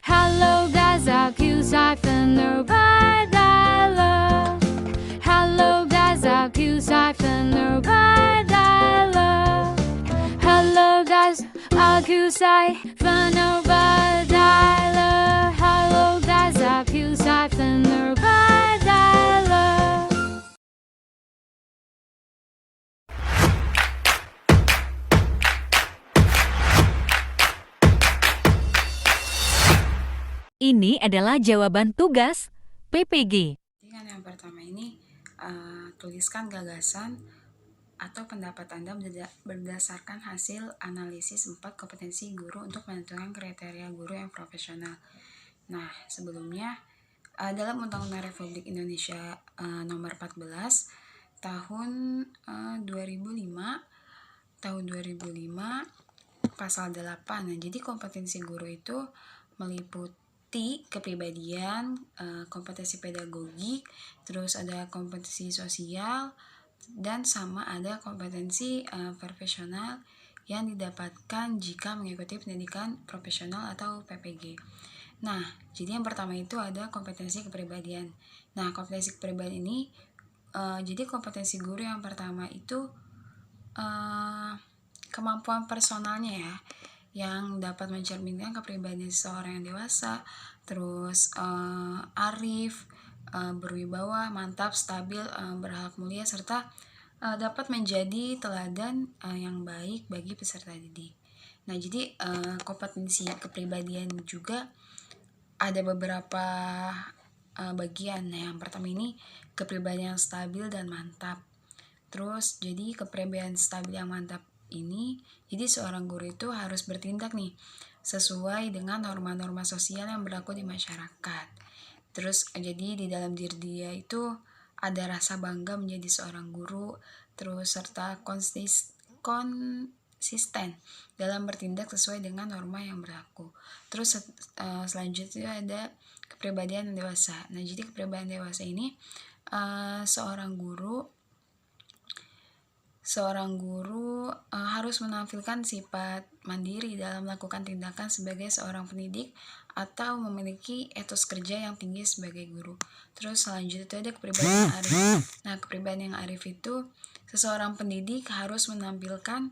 Hello guys, aku Siphoner Badala. Hello guys, aku Siphoner Badala. Hello guys, aku Siphoner Badala. Hello guys, aku Siphoner Badala. Ini adalah jawaban tugas PPG. Yang pertama ini tuliskan gagasan atau pendapat Anda berdasarkan hasil analisis 4 kompetensi guru untuk menentukan kriteria guru yang profesional. Nah, sebelumnya dalam Undang-Undang Republik Indonesia nomor 14 tahun 2005 pasal 8. Nah, jadi kompetensi guru itu meliputi kepribadian, kompetensi pedagogi, terus ada kompetensi sosial, dan sama ada kompetensi profesional yang didapatkan jika mengikuti pendidikan profesional atau PPG. Nah, jadi yang pertama itu ada kompetensi kepribadian. Nah, kompetensi kepribadian ini, jadi kompetensi guru yang pertama itu kemampuan personalnya ya, yang dapat mencerminkan kepribadian seseorang yang dewasa, terus arif, berwibawa, mantap, stabil, berakhlak mulia, serta dapat menjadi teladan yang baik bagi peserta didik. Nah, jadi kompetensi kepribadian juga ada beberapa bagian. Nah, yang pertama ini kepribadian yang stabil dan mantap. Terus jadi kepribadian stabil yang mantap ini, jadi seorang guru itu harus bertindak nih sesuai dengan norma-norma sosial yang berlaku di masyarakat. Terus jadi di dalam diri dia itu ada rasa bangga menjadi seorang guru, terus serta konsisten dalam bertindak sesuai dengan norma yang berlaku. Terus selanjutnya ada kepribadian dewasa. Nah, jadi kepribadian dewasa ini seorang guru harus menampilkan sifat mandiri dalam melakukan tindakan sebagai seorang pendidik atau memiliki etos kerja yang tinggi sebagai guru. Terus selanjutnya itu ada kepribadian arif. Nah, kepribadian yang arif itu seseorang pendidik harus menampilkan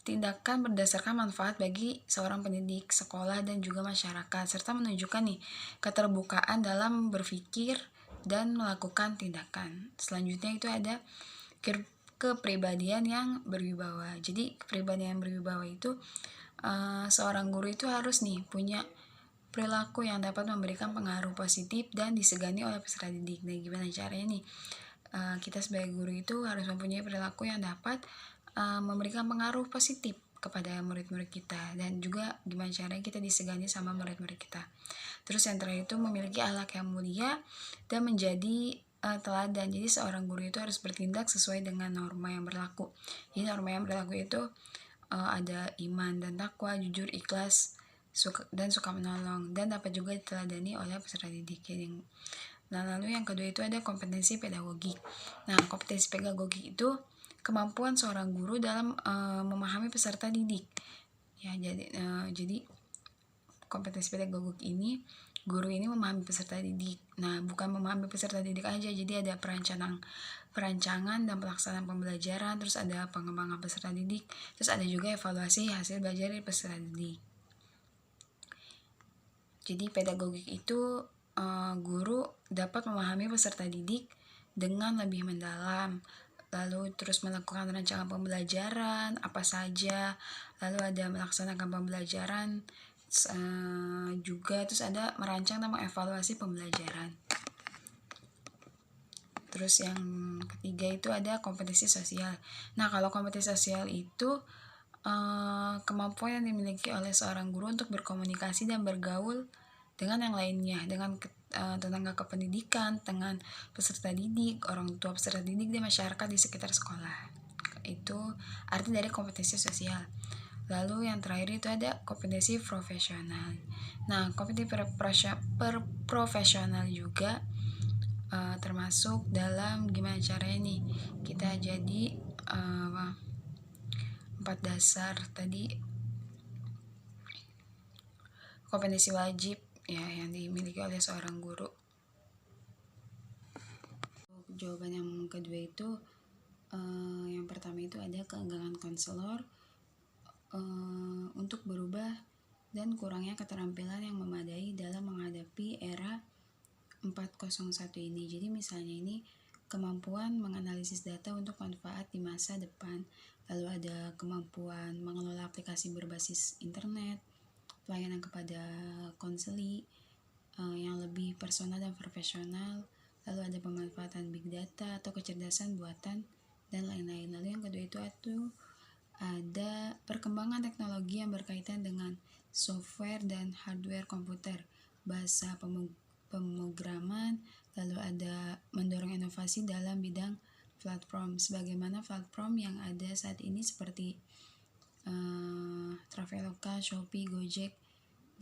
tindakan berdasarkan manfaat bagi seorang pendidik, sekolah, dan juga masyarakat, serta menunjukkan nih keterbukaan dalam berpikir dan melakukan tindakan. Selanjutnya itu ada kepribadian yang berwibawa. Jadi kepribadian yang berwibawa itu seorang guru itu harus nih punya perilaku yang dapat memberikan pengaruh positif dan disegani oleh peserta didik. Nah, gimana caranya nih? Kita sebagai guru itu harus mempunyai perilaku yang dapat memberikan pengaruh positif kepada murid-murid kita, dan juga gimana caranya kita disegani sama murid-murid kita. Terus yang terakhir itu memiliki akhlak yang mulia dan menjadi teladan. Jadi seorang guru itu harus bertindak sesuai dengan norma yang berlaku. Jadi norma yang berlaku itu ada iman dan takwa, jujur, ikhlas, dan suka menolong, dan dapat juga diteladani oleh peserta didik. Nah, lalu yang kedua itu ada kompetensi pedagogik. Nah, kompetensi pedagogik itu kemampuan seorang guru dalam memahami peserta didik. Ya, jadi kompetensi pedagogik ini, guru ini memahami peserta didik. Nah, bukan memahami peserta didik aja, jadi ada perancangan dan pelaksanaan pembelajaran, terus ada pengembangan peserta didik, terus ada juga evaluasi hasil belajar dari peserta didik. Jadi pedagogik itu guru dapat memahami peserta didik dengan lebih mendalam, lalu terus melakukan rancangan pembelajaran apa saja, lalu ada melaksanakan pembelajaran juga, terus ada merancang dan mengevaluasi pembelajaran. Terus yang ketiga itu ada kompetensi sosial. Nah, kalau kompetensi sosial itu kemampuan yang dimiliki oleh seorang guru untuk berkomunikasi dan bergaul dengan yang lainnya, dengan tenaga kependidikan, dengan peserta didik, orang tua peserta didik, dan masyarakat di sekitar sekolah. Itu arti dari kompetensi sosial. Lalu yang terakhir itu ada kompetensi profesional. Nah, kompetensi profesional juga termasuk dalam gimana caranya nih kita jadi 4 dasar tadi, kompetensi wajib ya yang dimiliki oleh seorang guru. Jawaban yang kedua itu yang pertama itu ada keengganan konselor untuk berubah dan kurangnya keterampilan yang memadai dalam menghadapi era 401 ini. Jadi misalnya ini kemampuan menganalisis data untuk manfaat di masa depan, lalu ada kemampuan mengelola aplikasi berbasis internet, pelayanan kepada konseli yang lebih personal dan profesional, lalu ada pemanfaatan big data atau kecerdasan buatan dan lain-lain. Lalu yang kedua itu ada perkembangan teknologi yang berkaitan dengan software dan hardware komputer, bahasa pemrograman, lalu ada mendorong inovasi dalam bidang platform, sebagaimana platform yang ada saat ini seperti Traveloka, Shopee, Gojek,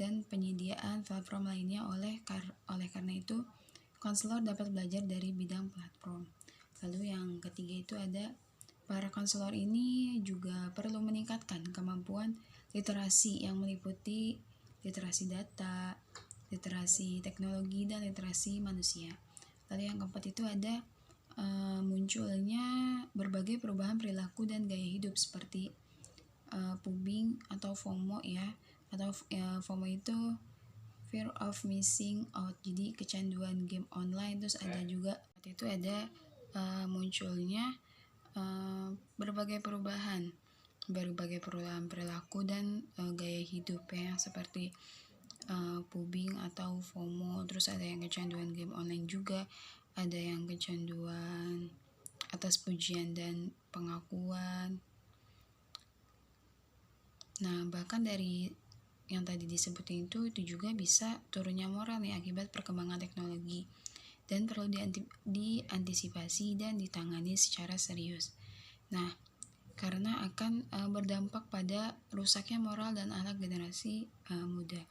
dan penyediaan platform lainnya. Oleh karena itu, konselor dapat belajar dari bidang platform. Lalu yang ketiga itu ada para konselor ini juga perlu meningkatkan kemampuan literasi yang meliputi literasi data, literasi teknologi, dan literasi manusia. Lalu yang keempat itu ada munculnya berbagai perubahan perilaku dan gaya hidup seperti PUBG atau FOMO ya, atau FOMO itu fear of missing out, jadi kecanduan game online. Terus ada juga itu ada munculnya berbagai perubahan perilaku dan gaya hidup ya, seperti PUBG atau FOMO. Terus ada yang kecanduan game online juga, ada yang kecanduan atas pujian dan pengakuan. Nah, bahkan dari yang tadi disebutin itu juga bisa turunnya moral nih akibat perkembangan teknologi, dan perlu diantisipasi dan ditangani secara serius. Nah, karena akan berdampak pada rusaknya moral dan akhlak generasi muda.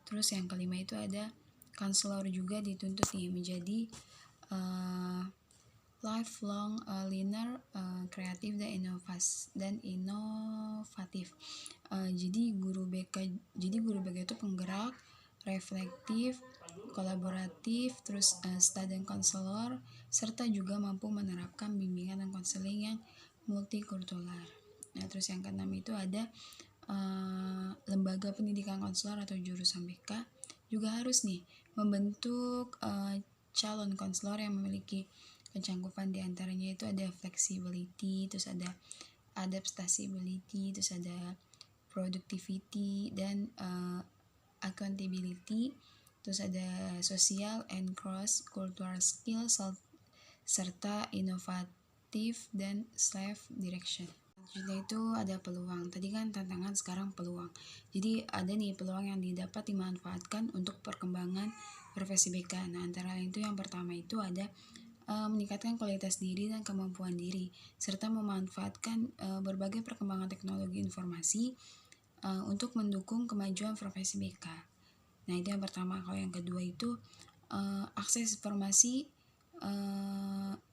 Terus yang kelima itu ada konselor juga dituntut nih menjadi lifelong learner, kreatif dan inovatif. Jadi guru BK itu penggerak, reflektif, kolaboratif, terus staf dan konselor, serta juga mampu menerapkan bimbingan dan konseling yang multikultural. Nah, terus yang keenam itu ada lembaga pendidikan konselor atau jurusan BK juga harus nih membentuk calon konselor yang memiliki kecangkupan. Diantaranya itu ada flexibility, terus ada adaptability, terus ada productivity dan accountability, terus ada social and cross cultural skills, serta inovatif dan self direction. Selanjutnya itu ada peluang. Tadi kan tantangan, sekarang peluang. Jadi ada nih peluang yang didapat dimanfaatkan untuk perkembangan profesi BK. Nah, antara lain itu yang pertama itu ada meningkatkan kualitas diri dan kemampuan diri, serta memanfaatkan berbagai perkembangan teknologi informasi untuk mendukung kemajuan profesi BK. Nah, itu yang pertama. Kalau yang kedua itu akses informasi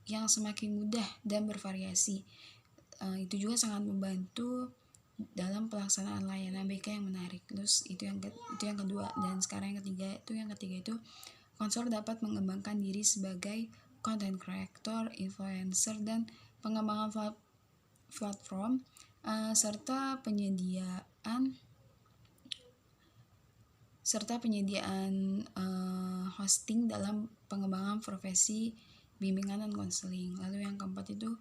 yang semakin mudah dan bervariasi. Itu juga sangat membantu dalam pelaksanaan layanan BK yang menarik. Terus itu yang kedua. Dan sekarang yang ketiga itu konselor dapat mengembangkan diri sebagai content creator, influencer, dan pengembangan platform serta penyediaan hosting dalam pengembangan profesi bimbingan dan konseling. Lalu yang keempat itu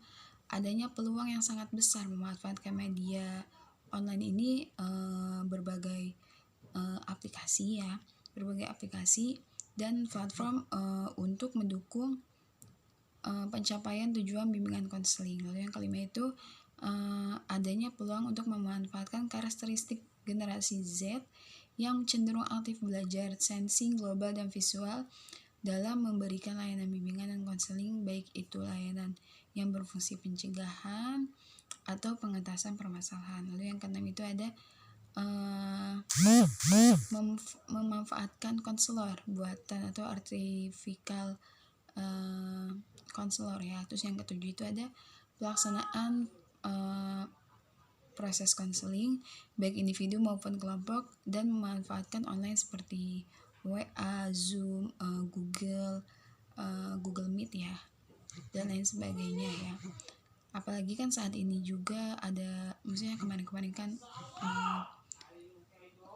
adanya peluang yang sangat besar memanfaatkan media online ini, berbagai aplikasi dan platform untuk mendukung pencapaian tujuan bimbingan konseling. Lalu yang kelima itu adanya peluang untuk memanfaatkan karakteristik generasi Z yang cenderung aktif belajar, sensing global dan visual dalam memberikan layanan bimbingan dan konseling, baik itu layanan yang berfungsi pencegahan atau pengentasan permasalahan. Lalu yang keenam itu ada memanfaatkan konselor buatan atau artificial konselor ya. Terus yang ketujuh itu ada pelaksanaan proses konseling baik individu maupun kelompok dan memanfaatkan online seperti WA, Zoom, Google Meet ya, dan lain sebagainya ya. Apalagi kan saat ini juga ada, maksudnya kemarin-kemarin kan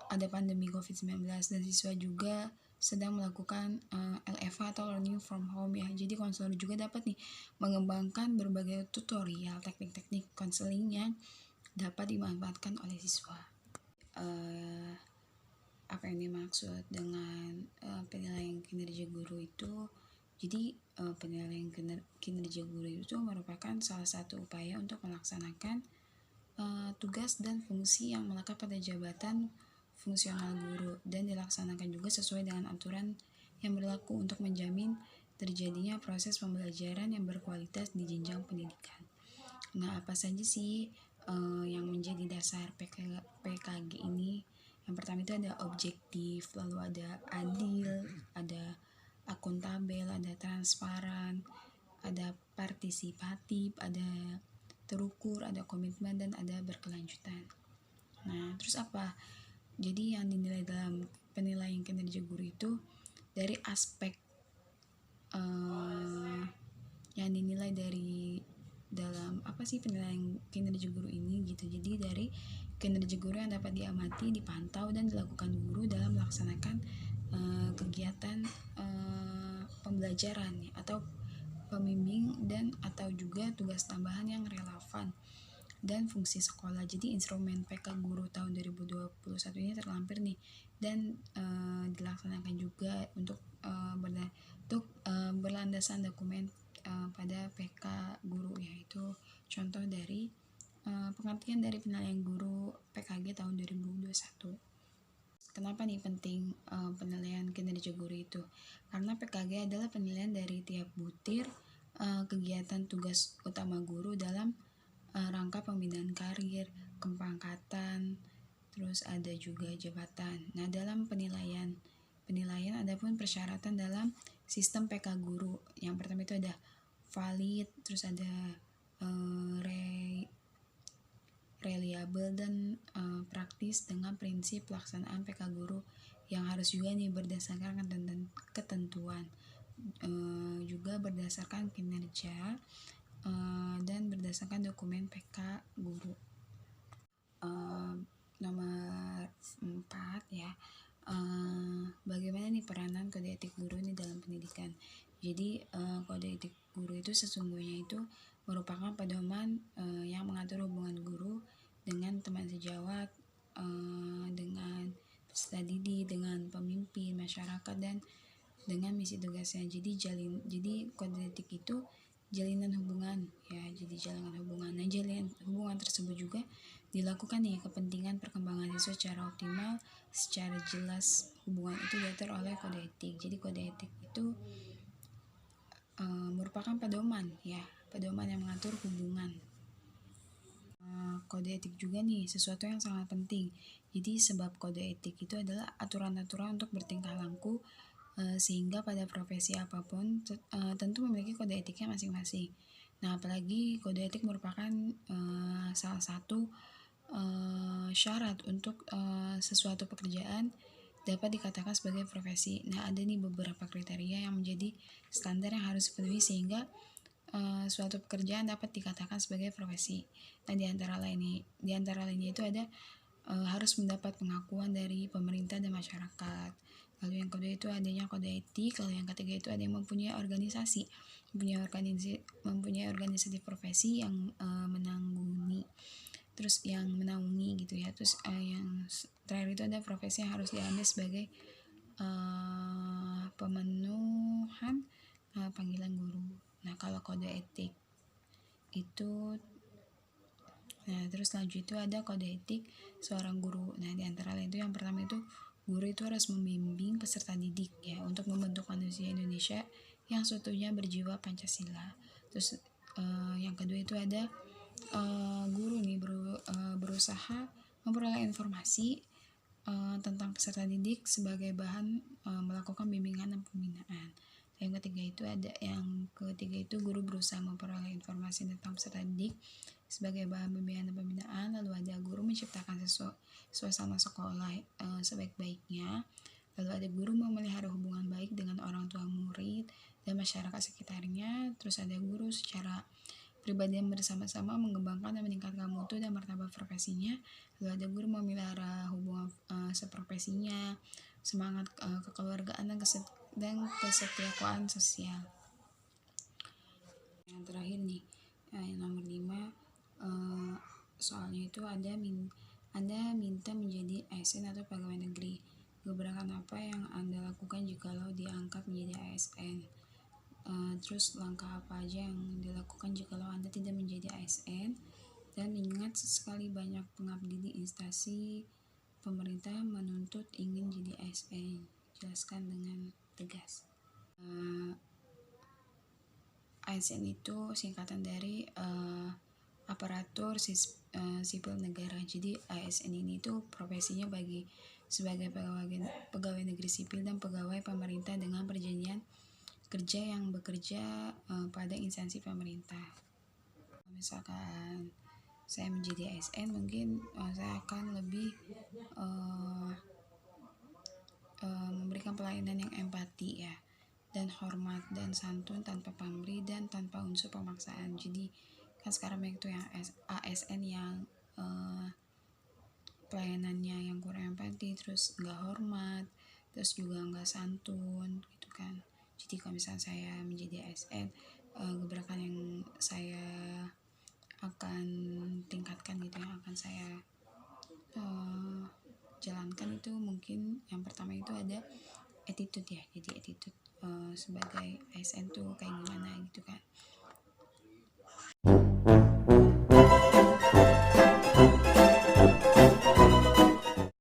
ada pandemi COVID-19 dan siswa juga sedang melakukan LFH atau learning from home ya. Jadi konselor juga dapat nih mengembangkan berbagai tutorial teknik-teknik konseling yang dapat dimanfaatkan oleh siswa. Apa yang dimaksud dengan penilaian kinerja guru itu? Jadi penilaian kinerja guru itu merupakan salah satu upaya untuk melaksanakan tugas dan fungsi yang melekat pada jabatan fungsional guru dan dilaksanakan juga sesuai dengan aturan yang berlaku untuk menjamin terjadinya proses pembelajaran yang berkualitas di jenjang pendidikan. Nah, apa saja sih yang menjadi dasar PKG ini? Yang pertama itu ada objektif, lalu ada adil, ada akuntabel, ada transparan, ada partisipatif, ada terukur, ada komitmen, dan ada berkelanjutan. Nah, terus apa? Jadi yang dinilai dalam penilaian kinerja guru itu dari aspek yang dinilai dari dalam apa sih penilaian kinerja guru ini gitu. Jadi dari kinerja guru yang dapat diamati, dipantau, dan dilakukan guru dalam melaksanakan kegiatan pembelajaran atau pembimbing dan atau juga tugas tambahan yang relevan dan fungsi sekolah. Jadi instrumen PK Guru tahun 2021 ini terlampir nih dan dilaksanakan juga untuk berlandasan dokumen pada PK Guru, yaitu contoh dari pengertian dari penilaian guru PKG tahun 2021. Kenapa nih penting penilaian kinerja guru itu? Karena PKG adalah penilaian dari tiap butir kegiatan tugas utama guru dalam rangka pembinaan karir, kepangkatan, terus ada juga jabatan. Nah, dalam penilaian ada pun persyaratan dalam sistem PK guru. Yang pertama itu ada valid, terus ada reliable dan praktis dengan prinsip pelaksanaan PK guru yang harus juga nih berdasarkan ketentuan, juga berdasarkan kinerja dan berdasarkan dokumen PK guru. Nomor 4 ya, bagaimana nih peranan kode etik guru ini dalam pendidikan. Jadi kode etik guru itu sesungguhnya itu merupakan pedoman yang mengatur hubungan guru dengan teman sejawat, dengan peserta didik, dengan pemimpin, masyarakat, dan dengan misi tugasnya. Jadi kode etik itu jalinan hubungan ya, jadi jalinan hubungan. Nah, jalinan hubungan tersebut juga dilakukan nih kepentingan perkembangan siswa secara optimal, secara jelas hubungan itu diatur oleh kode etik. Jadi kode etik itu merupakan pedoman yang mengatur hubungan. Kode etik juga nih sesuatu yang sangat penting. Jadi sebab kode etik itu adalah aturan-aturan untuk bertingkah laku sehingga pada profesi apapun tentu memiliki kode etiknya masing-masing. Nah, apalagi kode etik merupakan salah satu syarat untuk sesuatu pekerjaan dapat dikatakan sebagai profesi. Nah, ada nih beberapa kriteria yang menjadi standar yang harus dipenuhi sehingga suatu pekerjaan dapat dikatakan sebagai profesi. Nah, di antara lainnya itu ada harus mendapat pengakuan dari pemerintah dan masyarakat. Lalu yang kedua itu adanya kode etik. Lalu yang ketiga itu ada yang mempunyai organisasi profesi yang menaungi gitu ya. Terus yang terakhir itu ada profesi yang harus diambil sebagai pemenuhan panggilan guru. Nah, kalau kode etik itu, nah terus selanjutnya itu ada kode etik seorang guru. Nah, di antara lain itu yang pertama itu guru itu harus membimbing peserta didik ya untuk membentuk manusia Indonesia yang seutuhnya berjiwa Pancasila. Terus yang kedua itu ada guru nih berusaha memperoleh informasi tentang peserta didik sebagai bahan melakukan bimbingan dan pembinaan. Yang ketiga itu guru berusaha memperoleh informasi tentang peserta didik sebagai bahan pembimbingan dan pembinaan. Lalu ada guru menciptakan suasana sekolah sebaik-baiknya. Lalu ada guru memelihara hubungan baik dengan orang tua murid dan masyarakat sekitarnya. Terus ada guru secara pribadi yang bersama-sama mengembangkan dan meningkatkan mutu dan martabat profesinya. Lalu ada guru memelihara hubungan seprofesinya, semangat kekeluargaan dan kesetiakoan sosial. Yang terakhir nih, yang nomor 5, soalnya itu Anda minta menjadi ASN atau pegawai negeri. Gebrakan apa yang Anda lakukan jikalau diangkat menjadi ASN? Terus langkah apa aja yang dilakukan jikalau Anda tidak menjadi ASN? Dan ingat, sekali banyak pengabdi di instansi pemerintah menuntut ingin jadi ASN. Jelaskan dengan tegas. ASN itu singkatan dari aparatur sipil negara. Jadi ASN ini tuh profesinya sebagai pegawai negeri sipil dan pegawai pemerintah dengan perjanjian kerja yang bekerja pada instansi pemerintah. Misalkan saya menjadi ASN, mungkin saya akan lebih memberikan pelayanan yang empati ya, dan hormat dan santun tanpa pamrih dan tanpa unsur pemaksaan. Jadi kan sekarang banyak tuh yang ASN yang pelayanannya yang kurang empati, terus nggak hormat, terus juga nggak santun gitu kan. Jadi kalau misalnya saya menjadi ASN, gebrakan yang saya akan tingkatkan gitu, yang akan saya jalankan itu mungkin yang pertama itu ada attitude ya. Jadi attitude sebagai ASN tuh kayak gimana gitu kan.